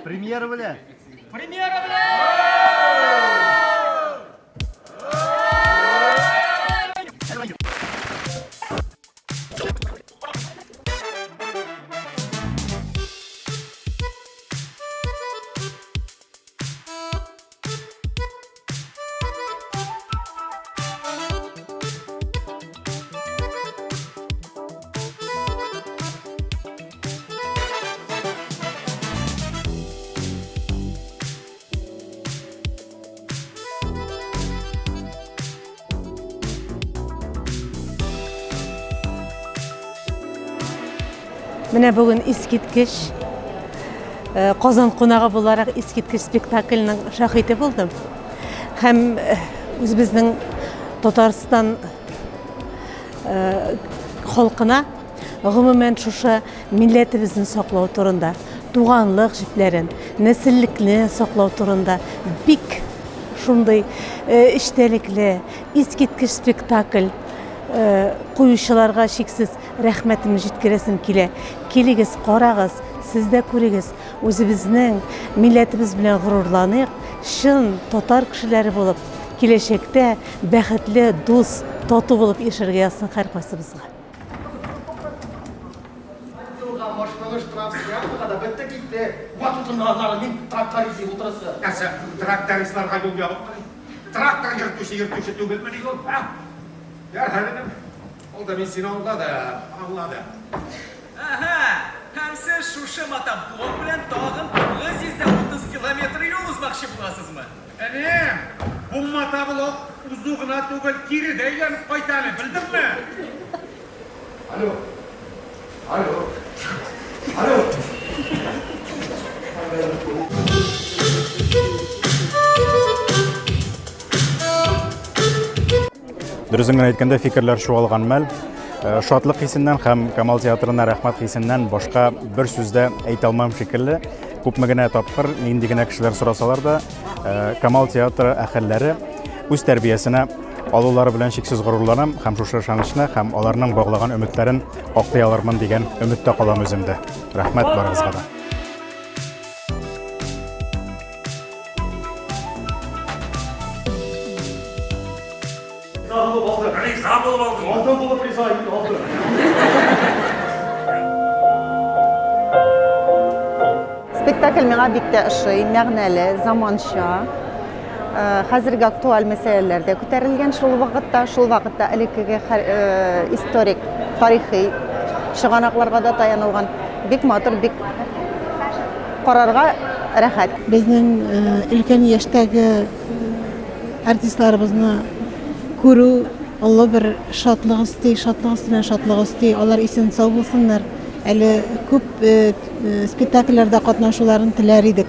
Премьера белән. Премьера белән! Менә бүген искиткеч Казан кунагы буларак искиткеч спектакльнең шаһиде булдым. Һәм үзебезнең Татарстан халкына гомумән шушы милләтебезне саклау турында, туганлык җипләрен, нәселлекне саклау турында бик шундый эчтәлекле, искиткеч спектакль куючыларга шиксез рәхмәтемне җиткерәсем килә. Килегез, карагыз, сез дә күрегез. Үзебезнең милләтебез белән горурланыйк. Шын татар кешеләре булып, киләчәктә бәхетле, дус, тату булып яшәргә язсын һәркайсыбызга. Ол да мен сені аңлады. Һәм сіз шушы мотоблок белән тагын 930 километр юл узмакчы буласызмы? Әнем, бұл мотоблок узу гына түгел, кириде әйләнеп кайтаны, білдіңме? Алло. Дөресен генә әйткәндә, фикерләр чуалган мәл, шатлык хисеннән һәм Камал театрына рәхмәт хисеннән башка бер сүздә әйтә алмам шикелле. Күпме генә тапкыр нинди генә кешеләр сорасалар да, Камал театры әһелләре үз тәрбиясенә алулары белән шиксез горурланам һәм шушы ышанычны һәм аларның баглаган өметләрен актай алырмын дигән өметтә калам үземдә. Рәхмәт барыгызга да. Спектакль миңа бик тә ошый, мәгънәле, заманча. Хәзерге актуаль мәсьәләләрдә күтәрелгән шул вакытта элеккеге историк, тарихи чыганакларга да таянылган. Бик матур, бик карарга рәхәт. Безнең өлкән яшьтәге артистларыбызны күрү Алла бер шатлык өсти, алар исән сау булсыннар. Әле күп спектакльләрдә катнашуларын теләр идек.